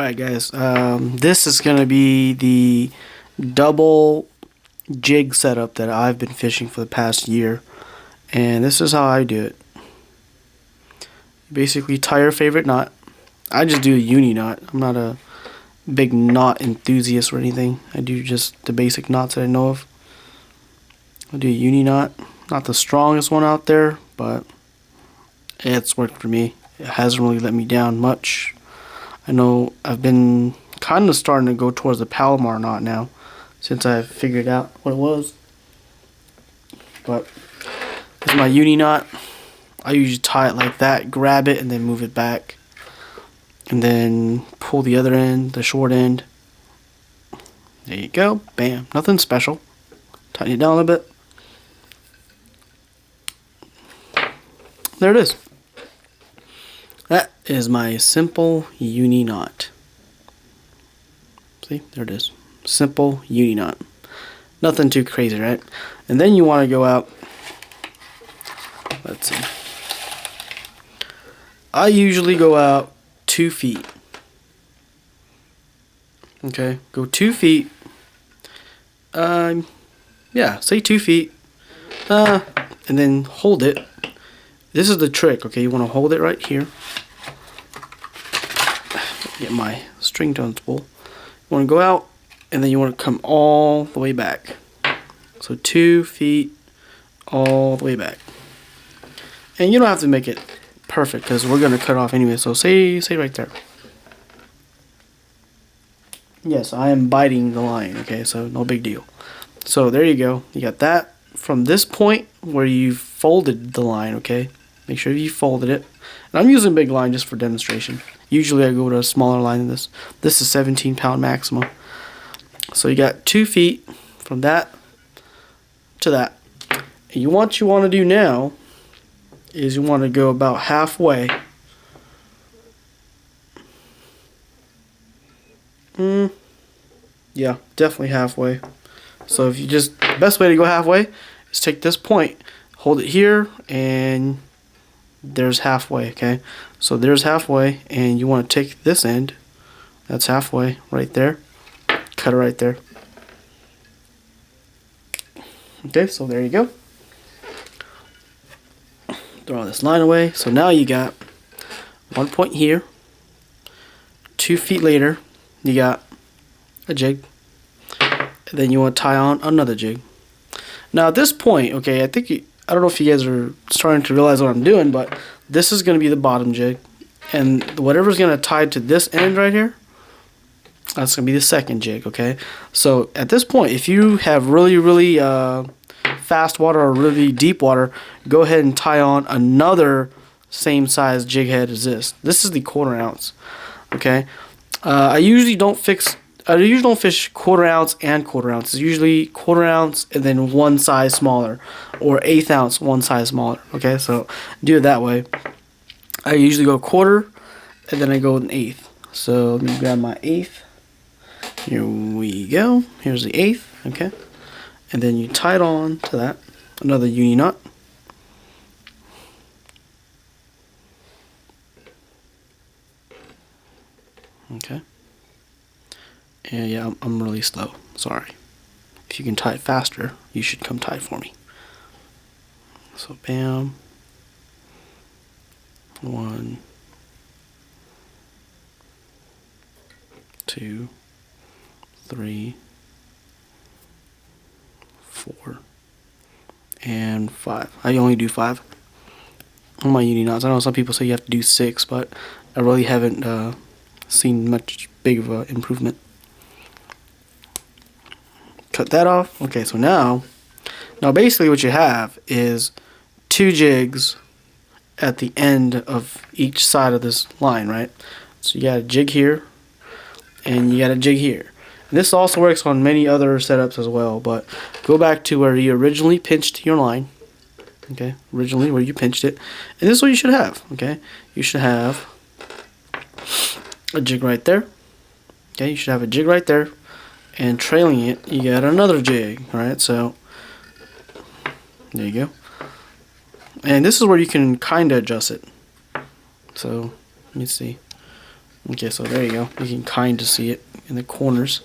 Alright guys, this is going to be the double jig setup that I've been fishing for the past year, and this is how I do it. Basically tie your favorite knot. I just do a uni knot. I'm not a big knot enthusiast or anything. I do just the basic knots that I know of. I do a uni knot. Not the strongest one out there, but it's worked for me. It hasn't really let me down much. I know I've been kind of starting to go towards the Palomar knot now, since I've figured out what it was. But this is my uni knot. I usually tie it like that, grab it, and then move it back. And then pull the other end, the short end. There you go. Bam. Nothing special. Tighten it down a little bit. There it is. That is my simple uni knot. See, there it is. Simple uni knot. Nothing too crazy, right? And then you want to go out. Let's see. I usually go out 2 feet. Okay, go 2 feet. Yeah, say 2 feet. And then hold it. This is the trick, okay? You want to hold it right here. Get my string tone spool. You want to go out, and then you want to come all the way back. So 2 feet, all the way back. And you don't have to make it perfect, because we're going to cut off anyway. So say right there. Yes, I am biting the line, okay? So no big deal. So there you go. You got that from this point where you folded the line, okay? Make sure you folded it. And I'm using a big line just for demonstration. Usually I go to a smaller line than this. This is 17-pound maximum. So you got 2 feet from that to that. And what you want to do now is you want to go about halfway. Yeah, definitely halfway. So if you just, the best way to go halfway is take this point, hold it here, and there's halfway, okay? So there's halfway, and you want to take this end, that's halfway, right there, cut it right there. Okay, so there you go. Throw this line away. So now you got 1 point here, 2 feet later, you got a jig, and then you want to tie on another jig. Now at this point, okay, I don't know if you guys are starting to realize what I'm doing, but this is going to be the bottom jig, and whatever's going to tie to this end right here, that's going to be the second jig, okay? So at this point, if you have really fast water or really deep water, go ahead and tie on another same size jig head as this. This is the 1/4 ounce, okay? I usually don't fish 1/4 ounce and 1/4 ounce. It's usually 1/4 ounce and then one size smaller, or 1/8 ounce one size smaller. Okay, so do it that way. I usually go 1/4 and then I go 1/8. So let me grab my 1/8. Here we go. Here's the 1/8. Okay, and then you tie it on to that. Another uni knot. Okay. And yeah, I'm really slow. Sorry. If you can tie it faster, you should come tie it for me. So bam. 1, 2, 3, 4, and 5. I only do 5 on my uni knots. I know some people say you have to do 6, but I really haven't seen much big of an improvement. Cut that off. Okay, so now basically what you have is 2 jigs at the end of each side of this line, right? So you got a jig here, and you got a jig here. And this also works on many other setups as well, but go back to where you originally pinched your line. Okay, originally where you pinched it. And this is what you should have, okay? You should have a jig right there. Okay, you should have a jig right there. And trailing it, you got another jig, right? So there you go. And this is where you can kind of adjust it. So let me see. Okay, so there you go. You can kind of see it in the corners.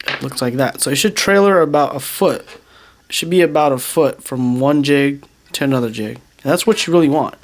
It looks like that. So it should trailer about a foot. It should be about a foot from one jig to another jig. And that's what you really want.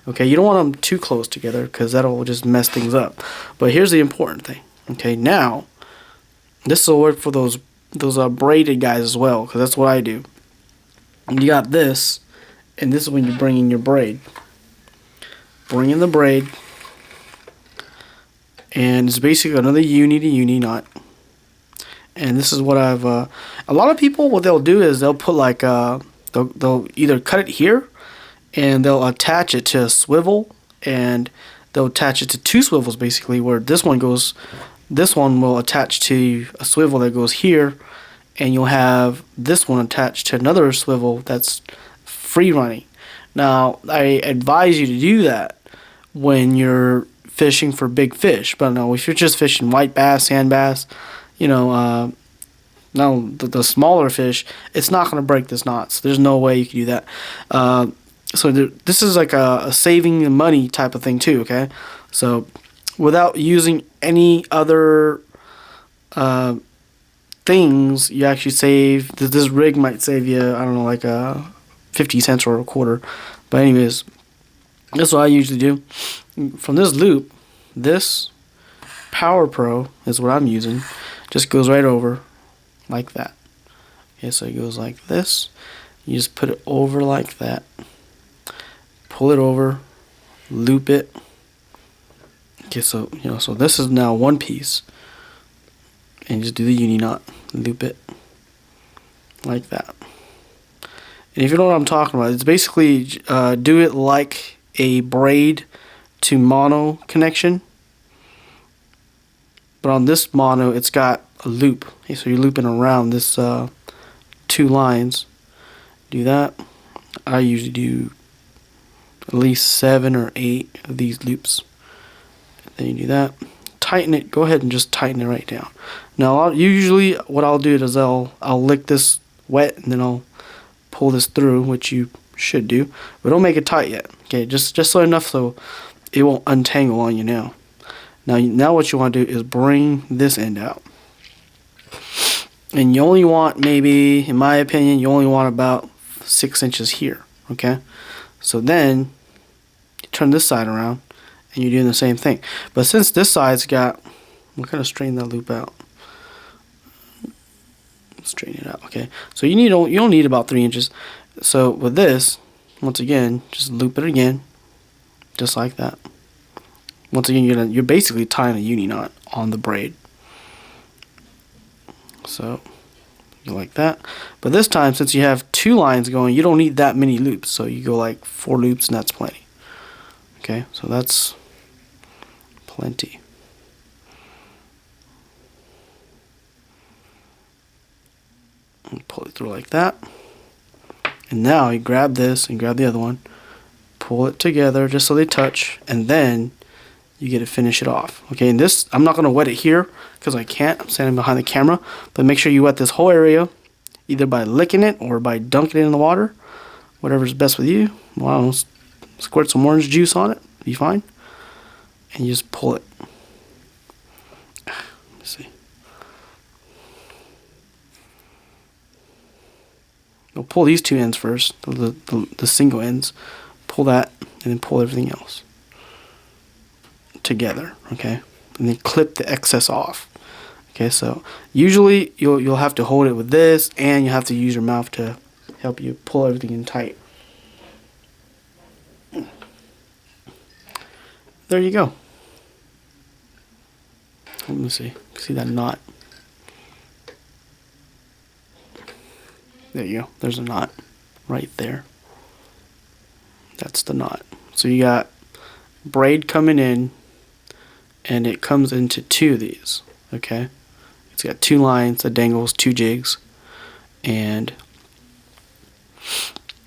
Okay, you don't want them too close together because that'll just mess things up. But here's the important thing. Okay, now this will work for those braided guys as well, because that's what I do. And you got this, and this is when you bring in your braid. Bring in the braid, and it's basically another uni to uni knot. And this is what I've a lot of people, what they'll do is they'll put like they'll either cut it here and they'll attach it to a swivel, and they'll attach it to two swivels basically, where this one will attach to a swivel that goes here, and you'll have this one attached to another swivel that's free running. Now I advise you to do that when you're fishing for big fish, but no, if you're just fishing white bass, sand bass, you know, no, the smaller fish, it's not going to break this knot. So there's no way you can do that. So this is like a saving the money type of thing too, okay? So without using any other things, you actually save, this rig might save you, I don't know, like 50 cents or a quarter. But anyways, that's what I usually do. From this loop, this Power Pro is what I'm using. Just goes right over like that. Okay, so it goes like this. You just put it over like that. Pull it over, loop it. Okay, so so this is now one piece, and just do the uni knot, loop it like that. And if you know what I'm talking about, it's basically do it like a braid to mono connection, but on this mono it's got a loop. Okay, so you're looping around this two lines. Do that. I usually do at least 7 or 8 of these loops. Then you do that. Tighten it. Go ahead and just tighten it right down. Now, usually what I'll do is I'll lick this wet, and then I'll pull this through, which you should do, but don't make it tight yet. Okay, just so enough so it won't untangle on you now. Now what you want to do is bring this end out, and you only want, maybe in my opinion, you only want about 6 inches here. Okay, so then you turn this side around, and you're doing the same thing. But since this side's got, we're gonna straighten that loop out. Straighten it out. Okay, so you don't need about 3 inches. So with this, once again, just loop it again, just like that. Once again, you're basically tying a uni knot on the braid. So you like that. But this time, since you have 2 lines going, you don't need that many loops. So you go like 4 loops, and that's plenty. Okay, so that's plenty. And pull it through like that. And now you grab this and grab the other one, pull it together just so they touch, and then you get to finish it off. Okay, and this, I'm not going to wet it here because I can't. I'm standing behind the camera. But make sure you wet this whole area, either by licking it or by dunking it in the water. Whatever's best with you. Well, I don't know, squirt some orange juice on it. Be fine. And you just pull it. Let's see. You'll pull these 2 ends first, the single ends. Pull that, and then pull everything else together. Okay, and then clip the excess off. Okay, so usually you'll have to hold it with this, and you have to use your mouth to help you pull everything in tight. There you go. Let me see. See that knot? There you go. There's a knot right there. That's the knot. So you got braid coming in, and it comes into 2 of these. Okay, it's got 2 lines that dangles 2 jigs, and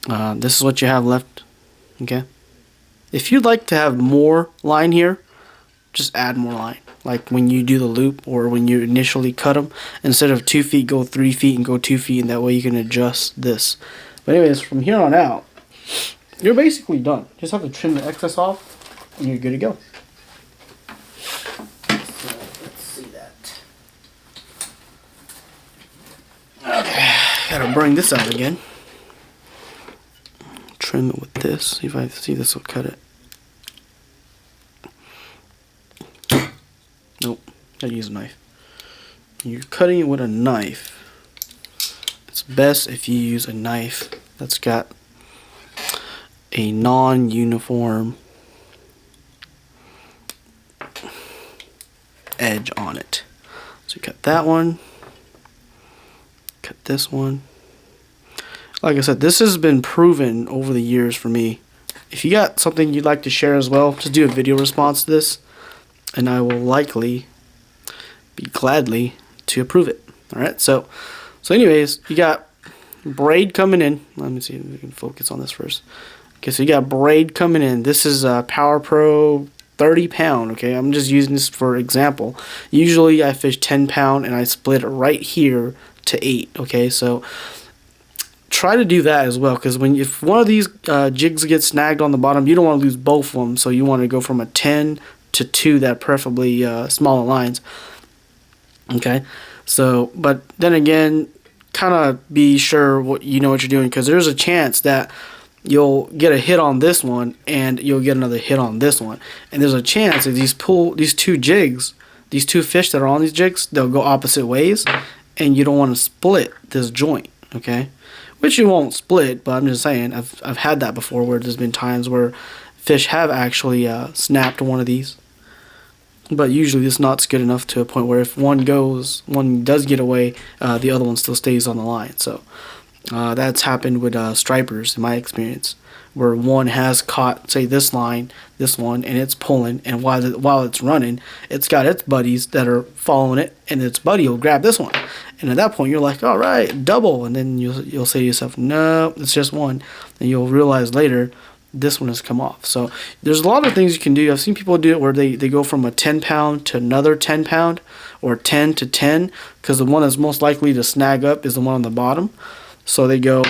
this is what you have left. Okay, if you'd like to have more line here, just add more line. Like when you do the loop, or when you initially cut them, instead of 2 feet, go 3 feet and go 2 feet, and that way you can adjust this. But anyways, from here on out, you're basically done. Just have to trim the excess off, and you're good to go. bring this out again. Trim it with this. See if I see this will cut it. Nope. Gotta use a knife. You're cutting it with a knife. It's best if you use a knife that's got a non-uniform edge on it. So you cut that one. Cut this one. Like I said, this has been proven over the years for me. If you got something you'd like to share as well, just do a video response to this, and I will likely be gladly to approve it. Alright, so anyways, you got braid coming in. Let me see if we can focus on this first. Okay, so you got braid coming in. This is a Power Pro 30 pound. Okay, I'm just using this for example. Usually I fish 10 pound and I split it right here to 8. Okay, so try to do that as well, because if one of these jigs gets snagged on the bottom, you don't want to lose both of them. So you want to go from a 10 to 2, that preferably smaller lines. Okay, so but then again, kind of be sure what you know what you're doing, because there's a chance that you'll get a hit on this one and you'll get another hit on this one, and there's a chance that these two jigs, these two fish that are on these jigs, they'll go opposite ways, and you don't want to split this joint. Okay, which you won't split, but I'm just saying I've had that before, where there's been times where fish have actually snapped one of these. But usually this knot's good enough to a point where if one does get away, the other one still stays on the line. So that's happened with stripers in my experience, where one has caught, say, this line, this one, and it's pulling, and while it's running, it's got its buddies that are following it, and its buddy will grab this one, and at that point you're like, all right, double, and then you'll say to yourself, no, it's just one, and you'll realize later this one has come off. So there's a lot of things you can do. I've seen people do it where they go from a 10 pound to another 10 pound, or 10 to 10, because the one that's most likely to snag up is the one on the bottom. So they go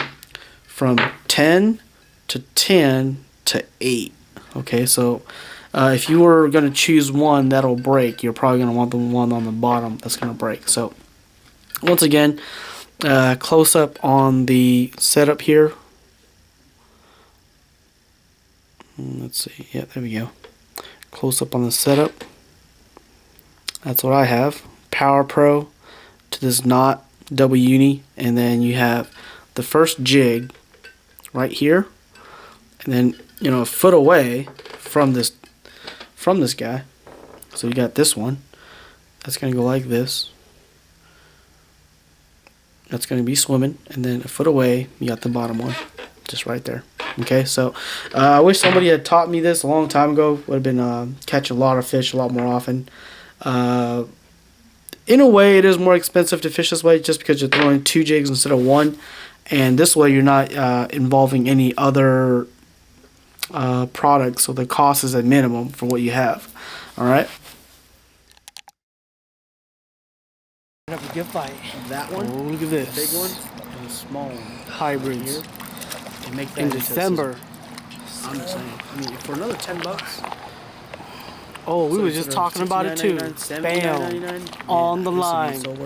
from 10 to 10 to 8. Okay, so if you were going to choose one that'll break, you're probably going to want the one on the bottom that's going to break. So once again, close up on the setup here. Let's see, yeah, there we go. Close up on the setup. That's what I have. Power Pro to this knot, double uni, and then you have the first jig right here, and then a foot away from this guy. So you got this one. That's gonna go like this. That's gonna be swimming, and then a foot away, you got the bottom one, just right there. Okay, so I wish somebody had taught me this a long time ago. Would have been catch a lot of fish a lot more often. In a way, it is more expensive to fish this way, just because you're throwing 2 jigs instead of 1, and this way you're not involving any other products, so the cost is at minimum for what you have. All right. Have a good bite. That one. Oh, look at this. Big one and a small one. Hybrids. Here. And make that In December. I'm just saying. I mean, for another $10. Oh, we were just talking about it too. Bam. On the line.